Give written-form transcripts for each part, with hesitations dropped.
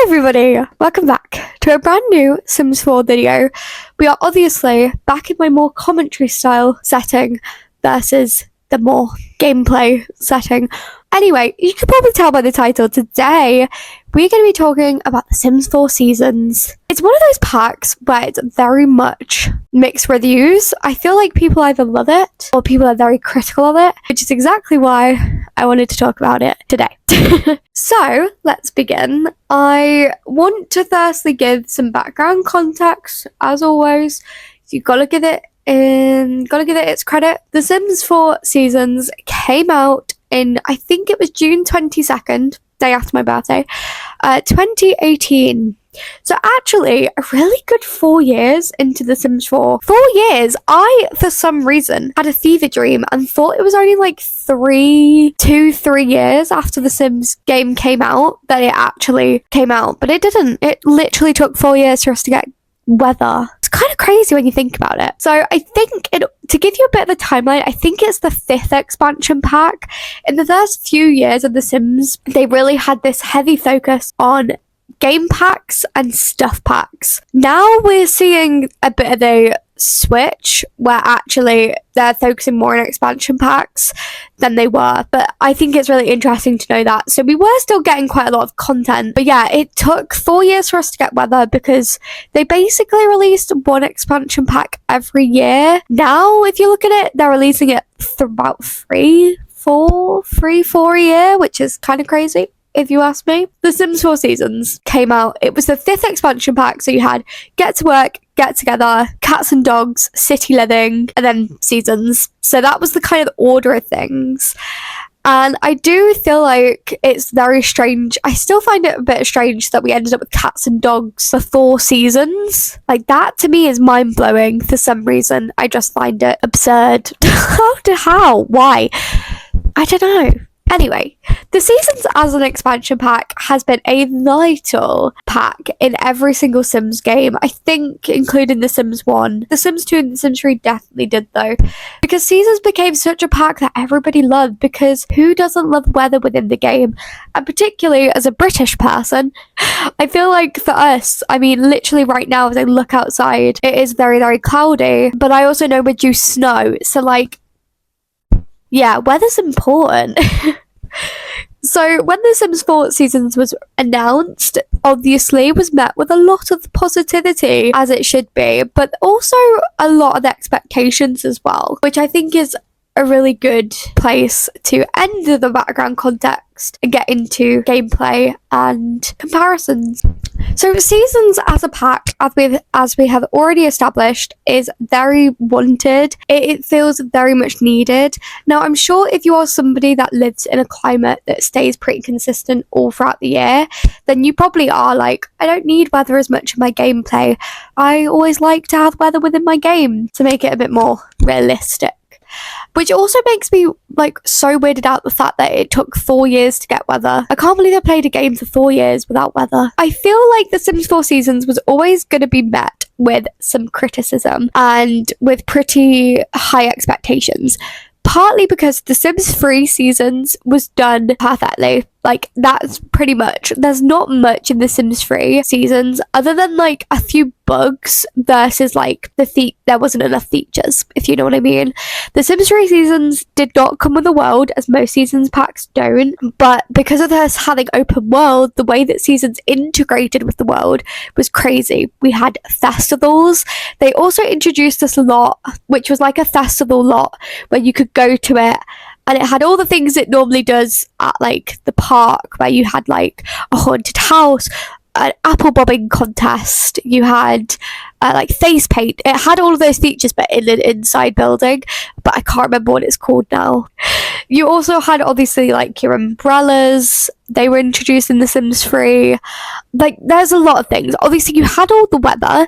Hi everybody, welcome back to a brand new Sims 4 video. We are obviously back in my more commentary style setting versus the more gameplay setting. Anyway, you can probably tell by the title, today we're going to be talking about the Sims 4 Seasons. It's one of those packs where it's very much mixed reviews. I feel like people either love it or people are very critical of it, which is exactly why I wanted to talk about it today. So, let's begin. I want to firstly give some background context, as always. You've got to give it its credit. The Sims 4 Seasons came out in, I think it was June 22nd, day after my birthday, 2018. So actually, a really good 4 years into The Sims 4. 4 years, I, for some reason, had a fever dream and thought it was only like 3 years after The Sims game came out that it actually came out. But it didn't. It literally took 4 years for us to get weather. It's kind of crazy when you think about it. So I think, to give you a bit of a timeline, I think it's the 5th expansion pack. In the first few years of The Sims, they really had this heavy focus on game packs and stuff packs. Now we're seeing a bit of a switch where actually they're focusing more on expansion packs than they were, but I think it's really interesting to know that. So we were still getting quite a lot of content, but yeah, it took 4 years for us to get weather because they basically released one expansion pack every year. Now if you look at it, they're releasing it about 3, 4 a year, which is kind of crazy if you ask me. The Sims 4 Seasons came out. It was the 5th expansion pack, so you had Get to Work, Get Together, Cats and Dogs, City Living, and then Seasons. So that was the kind of order of things. And I do feel like it's very strange. I still find it a bit strange that we ended up with Cats and Dogs for 4 seasons. Like, that to me is mind-blowing for some reason. I just find it absurd. How? Why? I don't know. Anyway, the Seasons as an expansion pack has been a vital pack in every single Sims game. I think including The Sims 1. The Sims 2 and The Sims 3 definitely did though. Because Seasons became such a pack that everybody loved, because who doesn't love weather within the game? And particularly as a British person, I feel like for us, I mean literally right now as I look outside, it is very, very cloudy. But I also know we're due snow, so like, yeah, weather's important. So when The Sims 4 Seasons was announced, obviously was met with a lot of positivity, as it should be, but also a lot of expectations as well, which I think is a really good place to end the background context and get into gameplay and comparisons. So Seasons as a pack, as we have already established, is very wanted. It feels very much needed. Now, I'm sure if you are somebody that lives in a climate that stays pretty consistent all throughout the year, then you probably are like, I don't need weather as much in my gameplay. I always like to have weather within my game to make it a bit more realistic. Which also makes me like so weirded out the fact that it took 4 years to get weather. I can't believe I played a game for 4 years without weather. I feel like The Sims 4 Seasons was always going to be met with some criticism and with pretty high expectations. Partly because The Sims 3 Seasons was done perfectly. Like, that's pretty much. There's not much in The Sims 3 Seasons other than like a few bugs versus like there wasn't enough features, if you know what I mean. The Sims 3 Seasons did not come with a world, as most Seasons packs don't, but because of this having open world, the way that Seasons integrated with the world was crazy. We had festivals. They also introduced this lot, which was like a festival lot where you could go to it, and it had all the things it normally does at like the park, where you had like a haunted house, an apple bobbing contest, you had like face paint. It had all of those features but in an inside building, but I can't remember what it's called now. You also had obviously like your umbrellas. They were introduced in The Sims 3. Like, there's a lot of things. Obviously, you had all the weather,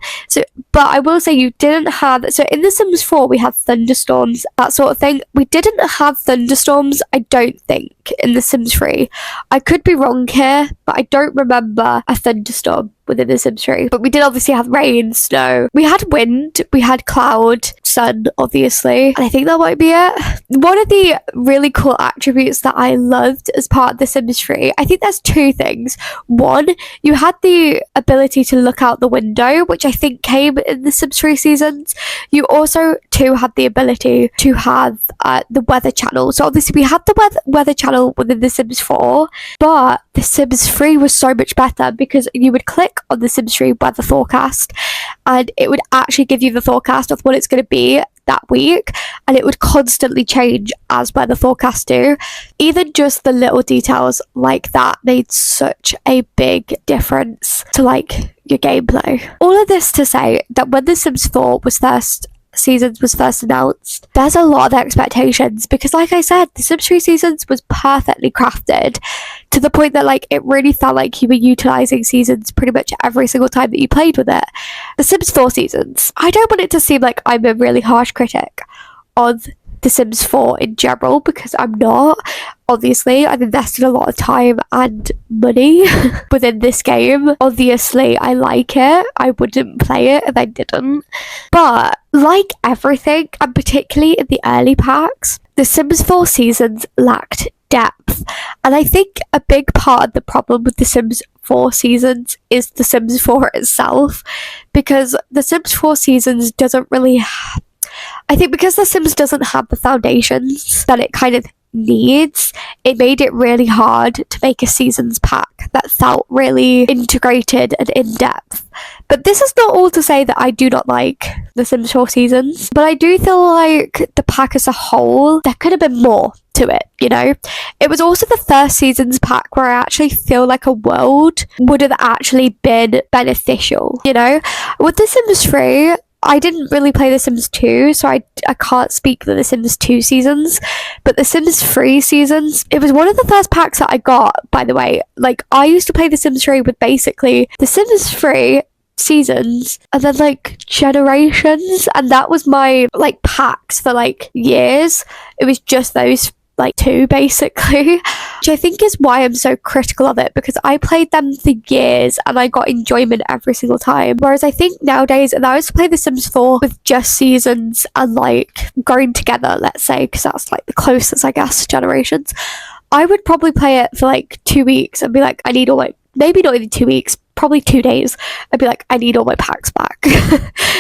but I will say you didn't have... So, in The Sims 4, we had thunderstorms, that sort of thing. We didn't have thunderstorms, I don't think, in The Sims 3. I could be wrong here, but I don't remember a thunderstorm within The Sims 3. But we did obviously have rain, snow. We had wind, we had cloud, sun, obviously, and I think that might be it. One of the really cool attributes that I loved as part of The Sims 3, I think there's two things. One, you had the ability to look out the window, which I think came in The Sims 3 seasons. You also, too, had the ability to have the weather channel. So obviously we had the weather channel within The Sims 4, but The Sims 3 was so much better because you would click on The Sims 3 weather forecast and it would actually give you the forecast of what it's going to be that week, and it would constantly change as per the forecast do. Even just the little details like that made such a big difference to like your gameplay. All of this to say that when The Sims 4 seasons was first announced, there's a lot of expectations because, like I said, The Sims 3 seasons was perfectly crafted to the point that like it really felt like you were utilizing seasons pretty much every single time that you played with it. The Sims 4 seasons, I don't want it to seem like I'm a really harsh critic of The Sims 4 in general, because I'm not. Obviously, I've invested a lot of time and money within this game. Obviously, I like it. I wouldn't play it if I didn't. But like everything, and particularly in the early packs, The Sims 4 seasons lacked depth. And I think a big part of the problem with The Sims 4 seasons is The Sims 4 itself, because The Sims 4 seasons doesn't really I think because The Sims doesn't have the foundations that it kind of needs, it made it really hard to make a seasons pack that felt really integrated and in-depth. But this is not all to say that I do not like The Sims 4 seasons, but I do feel like the pack as a whole, there could have been more to it, you know? It was also the first seasons pack where I actually feel like a world would have actually been beneficial, you know? With The Sims 3, I didn't really play The Sims 2, so I can't speak for The Sims 2 seasons, but The Sims 3 seasons, it was one of the first packs that I got, by the way. Like, I used to play The Sims 3 with basically The Sims 3 seasons and then like generations, and that was my like packs for like years. It was just those like two basically, which I think is why I'm so critical of it, because I played them for years and I got enjoyment every single time. Whereas I think nowadays, if I was to play The Sims 4 with just seasons and like going together, let's say, because that's like the closest I guess to generations, I would probably play it for like 2 weeks and be like, I need all my, maybe not even 2 weeks, probably 2 days, I'd be like, I need all my packs back.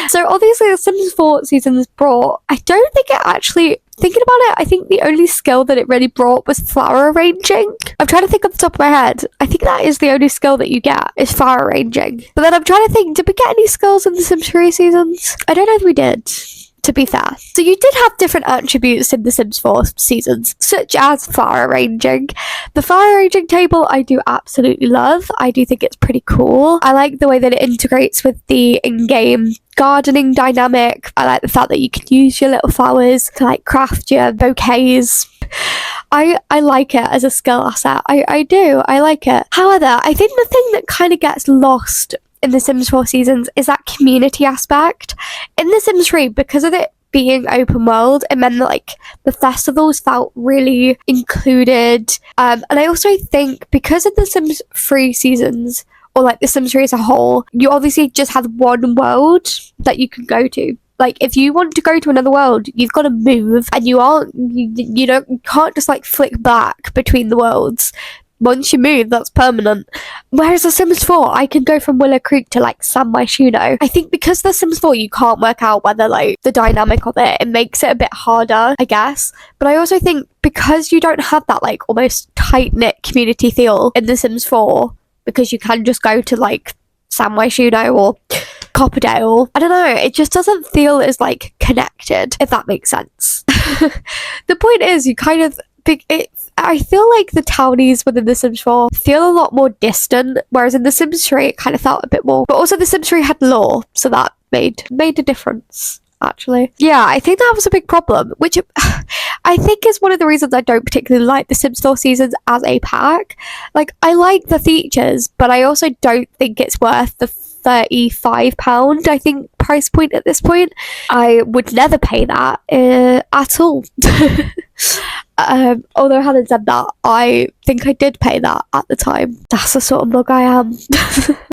So obviously The Sims 4 seasons brought, I don't think it actually, thinking about it, I think the only skill that it really brought was flower arranging. I'm trying to think off the top of my head. I think that is the only skill that you get, is flower arranging. But then I'm trying to think, did we get any skills in The Sims 3 seasons? I don't know if we did, to be fair. So you did have different attributes in The Sims 4 seasons, such as flower arranging. The flower arranging table I do absolutely love. I do think it's pretty cool. I like the way that it integrates with the in-game gardening dynamic. I like the fact that you can use your little flowers to like craft your bouquets. I like it as a skill asset. I do. I like it. However, I think the thing that kind of gets lost in The Sims 4 seasons is that community aspect. In The Sims 3, because of it being open world, it meant that like the festivals felt really included. And I also think because of The Sims 3 seasons, or like The Sims 3 as a whole, you obviously just have one world that you can go to. Like, if you want to go to another world, you've got to move, and you can't just like flick back between the worlds. Once you move, that's permanent. Whereas The Sims 4, I can go from Willow Creek to like San Myshuno. I think because The Sims 4, you can't work out whether like the dynamic of it makes it a bit harder, I guess. But I also think because you don't have that like almost tight-knit community feel in The Sims 4, because you can just go to like San Myshuno or Copperdale, I don't know, it just doesn't feel as like connected, if that makes sense. The point is, you kind of I feel like the townies within The Sims 4 feel a lot more distant, whereas in The Sims 3 it kind of felt a bit more. But also The Sims 3 had lore, so that made a difference, actually. Yeah, I think that was a big problem, which I think is one of the reasons I don't particularly like The Sims 4 seasons as a pack. Like, I like the features, but I also don't think it's worth the £35, I think, price point at this point. I would never pay that at all. Although having said that, I think I did pay that at the time. That's the sort of mug I am.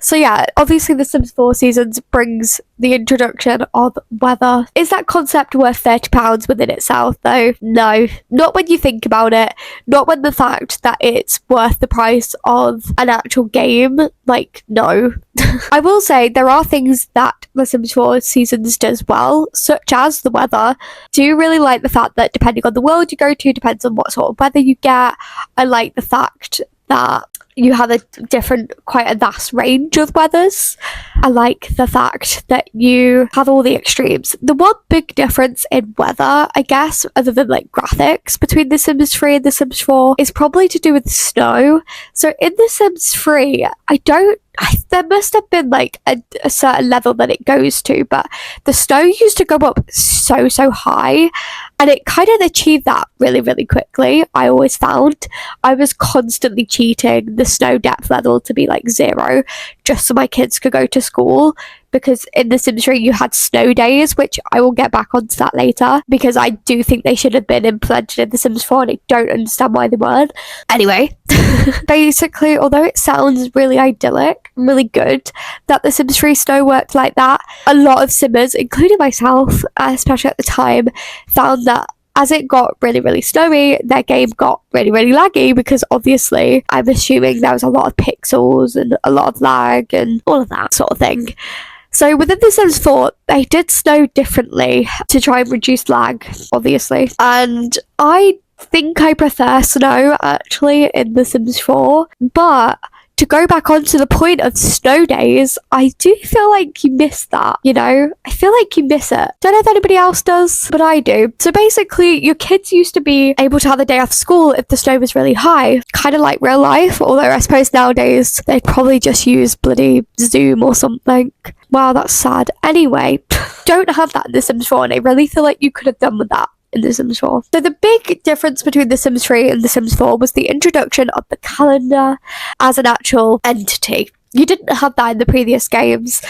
So yeah, obviously The Sims 4 Seasons brings the introduction of weather. Is that concept worth £30 within itself though? No, not when you think about it. Not when the fact that it's worth the price of an actual game. Like, no. I will say there are things that The Sims 4 Seasons does well, such as the weather. Do really like the fact that depending on the world you go to, depends on what sort of weather you get. I like the fact that you have a different, quite a vast range of weathers. I like the fact that you have all the extremes. The one big difference in weather, I guess, other than like graphics between The Sims 3 and The Sims 4 is probably to do with snow. So in The Sims 3, there must have been like a certain level that it goes to, but the snow used to go up so high, and it kind of achieved that really quickly. I always found I was constantly cheating the snow depth level to be like 0, just so my kids could go to school, because in The Sims 3 you had snow days, which I will get back onto that later, because I do think they should have been implemented in The Sims 4 and I don't understand why they weren't. Anyway, basically, although it sounds really idyllic, really good that The Sims 3 snow worked like that, a lot of Simmers, including myself, especially at the time, found that as it got really snowy, their game got really laggy, because obviously I'm assuming there was a lot of pixels and a lot of lag and all of that sort of thing. So within The Sims 4, they did snow differently to try and reduce lag, obviously. And I think I prefer snow, actually, in The Sims 4. But to go back onto the point of snow days, I do feel like you miss that, you know? I feel like you miss it. Don't know if anybody else does, but I do. So basically, your kids used to be able to have a day off school if the snow was really high, kind of like real life, although I suppose nowadays they'd probably just use bloody Zoom or something. Wow, that's sad. Anyway, don't have that in The Sims 4, and I really feel like you could have done with that in The Sims 4. So the big difference between The Sims 3 and The Sims 4 was the introduction of the calendar as an actual entity. You didn't have that in the previous games.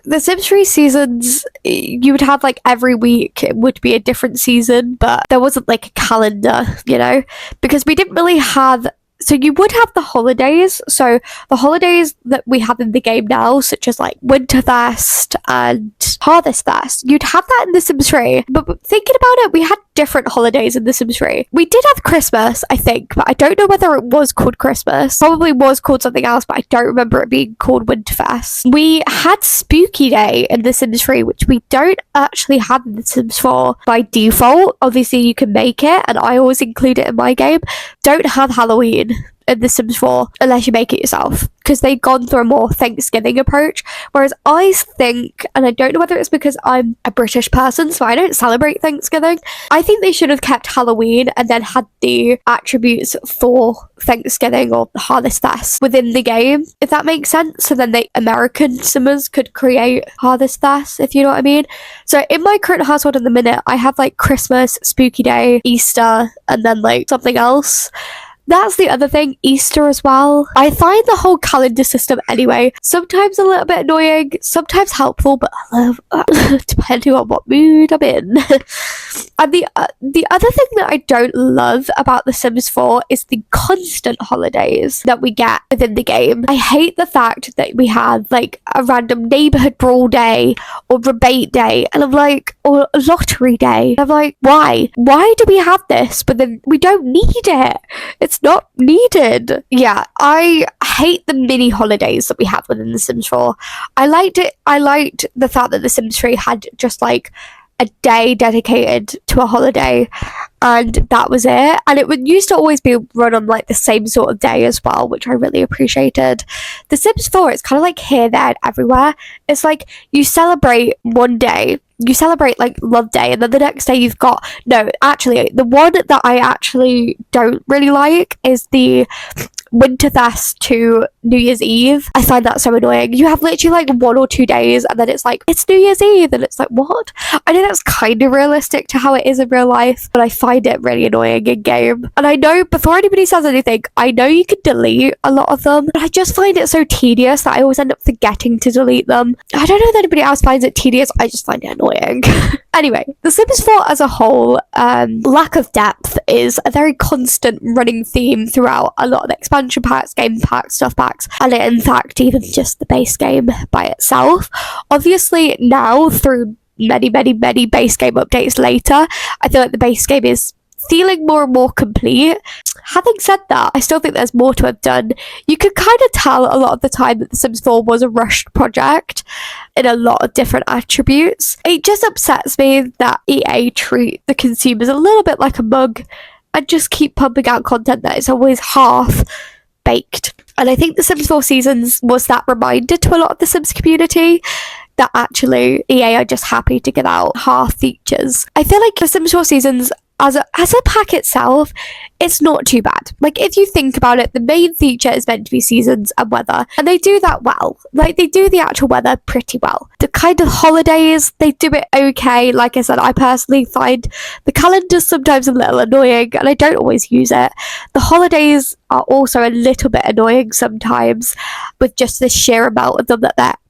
The Sims 3 Seasons, you would have like every week it would be a different season, but there wasn't like a calendar, you know, because we didn't really have. So you would have the holidays. So the holidays that we have in the game now, such as like Winterfest and Harvest Fest, you'd have that in The Sims 3. But thinking about it, we had different holidays in The Sims 3. We did have Christmas, I think, but I don't know whether it was called Christmas. Probably was called something else, but I don't remember it being called Winterfest. We had Spooky Day in The Sims 3, which we don't actually have in The Sims 4 by default. Obviously, you can make it, and I always include it in my game. Don't have Halloween in The Sims 4 unless you make it yourself, because they've gone through a more Thanksgiving approach, whereas I think, and I don't know whether it's because I'm a British person so I don't celebrate Thanksgiving, I think they should have kept Halloween and then had the attributes for Thanksgiving or Harvest Fest within the game, if that makes sense. So then the American Simmers could create Harvest Fest, if you know what I mean. So in my current household in the minute, I have like Christmas, Spooky Day, Easter, and then like something else. That's the other thing, Easter as well. I find the whole calendar system anyway, sometimes a little bit annoying, sometimes helpful, but I love depending on what mood I'm in. And the other thing that I don't love about The Sims 4 is the constant holidays that we get within the game. I hate the fact that we have like a random neighborhood brawl day or rebate day, and I'm like, or a lottery day. I'm like, why? Why do we have this? But then we don't need it. It's not needed. Yeah, I hate the mini holidays that we have within The Sims 4. I liked it. I liked the fact that The Sims 3 had just like a day dedicated to a holiday, and that was it. And it would used to always be run on like the same sort of day as well, which I really appreciated. The Sims 4, it's kind of like here, there, and everywhere. It's like you celebrate one day, you celebrate like Love Day, and then the next day you've got, no, actually, the one that I actually don't really like is the Winterfest to New Year's Eve. I find that so annoying. You have literally like 1 or 2 days, and then it's like, it's New Year's Eve, and it's like, what? I know that's kind of realistic to how it is in real life, but I find it really annoying in game. And I know, before anybody says anything, I know you can delete a lot of them, but I just find it so tedious that I always end up forgetting to delete them. I don't know if anybody else finds it tedious, I just find it annoying. Anyway, The Sims 4 as a whole, lack of depth is a very constant running theme throughout a lot of expansions expansion packs, game packs, stuff packs, and in fact even just the base game by itself. Obviously now, through many base game updates later, I feel like the base game is feeling more and more complete. Having said that, I still think there's more to have done. You could kind of tell a lot of the time that The Sims 4 was a rushed project in a lot of different attributes. It just upsets me that EA treat the consumers a little bit like a mug and just keep pumping out content that is always half baked. And I think The Sims 4 Seasons was that reminder to a lot of the Sims community that actually EA are just happy to give out half features. I feel like The Sims 4 Seasons as a pack itself, it's not too bad. Like, if you think about it, the main feature is meant to be seasons and weather, and they do that well. Like, they do the actual weather pretty well. The kind of holidays, they do it okay. Like I said, I personally find the calendar's sometimes a little annoying, and I don't always use it. The holidays are also a little bit annoying sometimes, with just the sheer amount of them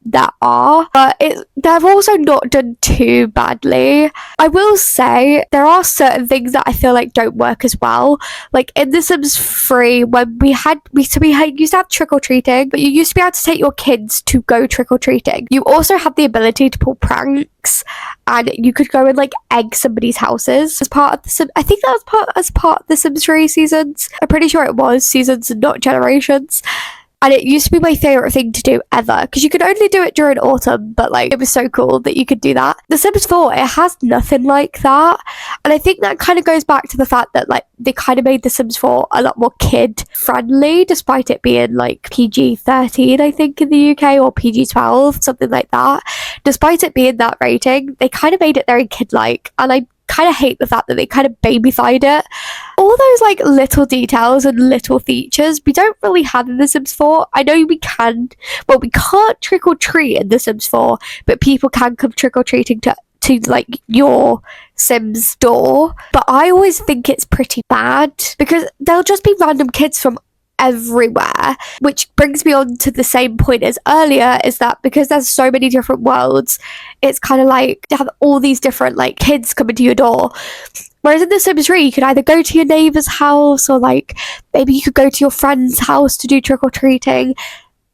that are, but they're also not done too badly. I will say there are certain things that I feel like don't work as well. Like in The Sims 3, when we used to have trick-or-treating, but you used to be able to take your kids to go trick-or-treating. You also had the ability to pull pranks, and you could go and like egg somebody's houses as part of the Sims. I think that was as part of the Sims 3 seasons. I'm pretty sure it was seasons and not generations. And it used to be my favourite thing to do ever, because you could only do it during autumn, but like it was so cool that you could do that. The Sims 4, it has nothing like that. And I think that kind of goes back to the fact that like they kind of made The Sims 4 a lot more kid friendly, despite it being like PG-13, I think, in the UK, or PG-12, something like that. Despite it being that rating, they kind of made it very kid-like, and I kind of hate the fact that they kind of babyfied it. All those like little details and little features we don't really have in The Sims 4. I know we can't trick or treat in The Sims 4, but people can come trick or treating to like your Sims door. But I always think it's pretty bad, because there'll just be random kids from everywhere, which brings me on to the same point as earlier, is that because there's so many different worlds, it's kind of like to have all these different like kids coming to your door. Whereas in The Sims 3, you could either go to your neighbour's house, or like maybe you could go to your friend's house to do trick-or-treating,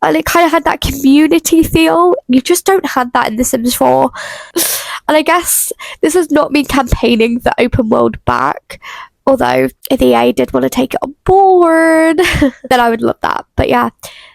and it kind of had that community feel. You just don't have that in The Sims 4. And I guess this is not me campaigning the open world back, although if EA did want to take it on board, then I would love that. But yeah.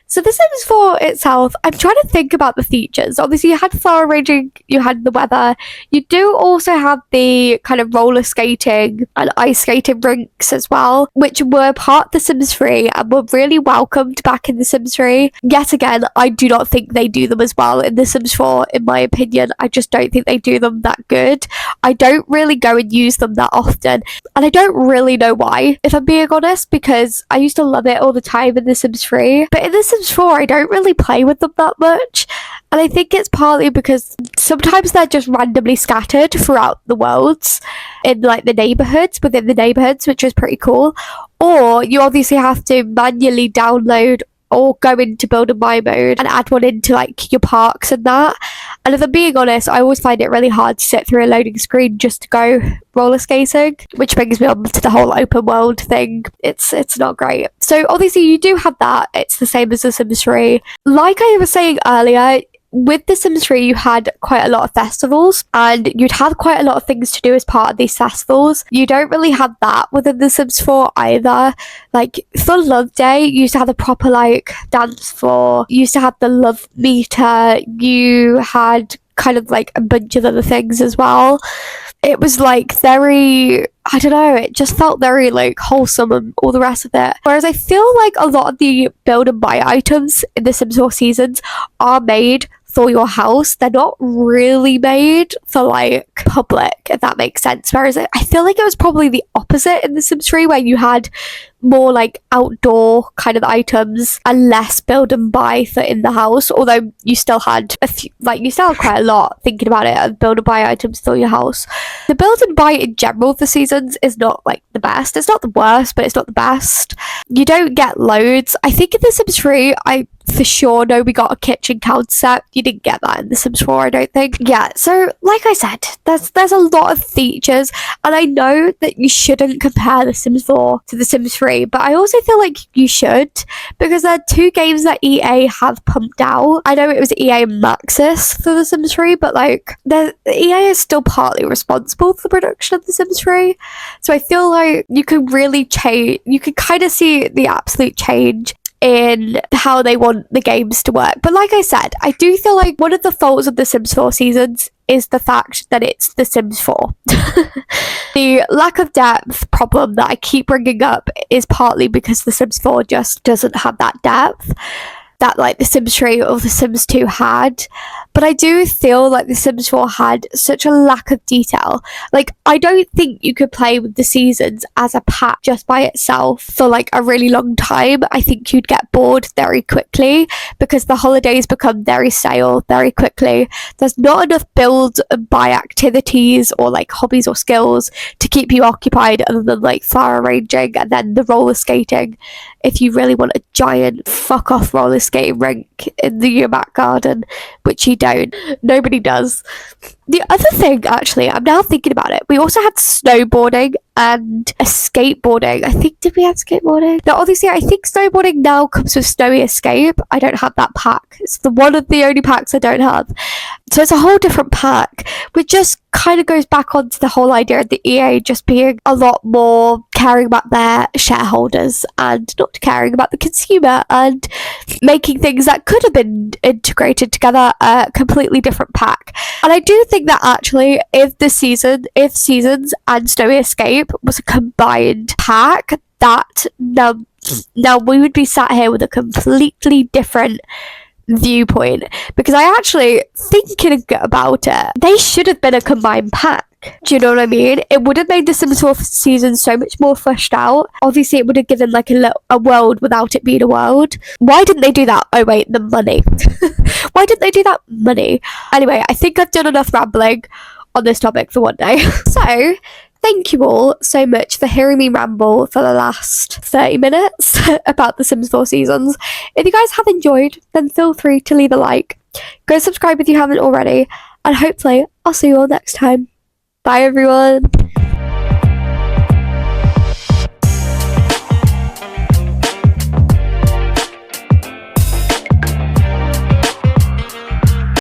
So The Sims 4 itself, I'm trying to think about the features. Obviously, you had flower arranging, you had the weather. You do also have the kind of roller skating and ice skating rinks as well, which were part of The Sims 3 and were really welcomed back in The Sims 3. Yet again, I do not think they do them as well in The Sims 4, in my opinion. I just don't think they do them that good. I don't really go and use them that often, and I don't really know why, if I'm being honest, because I used to love it all the time in The Sims 3. But in The Sims 4, I don't really play with them that much, and I think it's partly because sometimes they're just randomly scattered throughout the worlds in like the neighborhoods, within the neighborhoods, which is pretty cool. Or you obviously have to manually download or go into build and buy mode and add one into like your parks and that. And if I'm being honest, I always find it really hard to sit through a loading screen just to go roller skating, which brings me on to the whole open world thing. It's not great. So obviously you do have that. It's the same as The Sims 3. Like I was saying earlier, with The Sims 3, you had quite a lot of festivals, and you'd have quite a lot of things to do as part of these festivals. You don't really have that within The Sims 4 either. Like, for Love Day, you used to have a proper, like, dance floor. You used to have the love meter. You had kind of, like, a bunch of other things as well. It was, like, very... I don't know, it just felt very, like, wholesome and all the rest of it. Whereas I feel like a lot of the build and buy items in The Sims 4 Seasons are made for your house. They're not really made for like public, if that makes sense. Whereas I feel like it was probably the opposite in The Sims 3, where you had more like outdoor kind of items and less build and buy for in the house. Although you still had a few, like you still had quite a lot, thinking about it, of build and buy items for your house. The build and buy in general for seasons is not like the best. It's not the worst, but it's not the best. You don't get loads. I think in The Sims 3, I for sure know we got a kitchen counter set. You didn't get that in The Sims 4, I don't think. Yeah, so like I said, there's a lot of features, and I know that you shouldn't compare The Sims 4 to The Sims 3, but I also feel like you should, because they're two games that EA have pumped out. I know it was EA and Maxis for The Sims 3, but like the EA is still partly responsible for the production of The Sims 3. So I feel like you can really change, you can kind of see the absolute change in how they want the games to work. But like I said, I do feel like one of the faults of The Sims 4 seasons is the fact that it's The Sims 4. The lack of depth problem that I keep bringing up is partly because The Sims 4 just doesn't have that depth that like The Sims 3 or The Sims 2 had. But I do feel like The Sims 4 had such a lack of detail. Like, I don't think you could play with the seasons as a pack just by itself for like a really long time. I think you'd get bored very quickly because the holidays become very stale very quickly. There's not enough build and buy activities or like hobbies or skills to keep you occupied other than like flower arranging and then the roller skating. If you really want a giant fuck off roller skating rink in your back garden, which you don't. Nobody does. The other thing, actually, I'm now thinking about it, we also had snowboarding and a skateboarding. I think, did we have skateboarding? Now, obviously, I think snowboarding now comes with Snowy Escape. I don't have that pack. It's one of the only packs I don't have. So it's a whole different pack, which just kind of goes back onto the whole idea of the EA just being a lot more caring about their shareholders and not caring about the consumer and making things that could have been integrated together a completely different pack. And I do think that actually if Seasons and Snowy Escape was a combined pack, that now we would be sat here with a completely different viewpoint, because I actually, thinking about it, they should have been a combined pack. Do you know what I mean? It would have made the Sims 4 season so much more fleshed out. Obviously, it would have given like a world without it being a world. Why didn't they do that? Oh wait, the money. Why didn't they do that? Money. Anyway, I think I've done enough rambling on this topic for one day. So, thank you all so much for hearing me ramble for the last 30 minutes about the Sims 4 seasons. If you guys have enjoyed, then feel free to leave a like. Go subscribe if you haven't already, and hopefully I'll see you all next time. Bye everyone.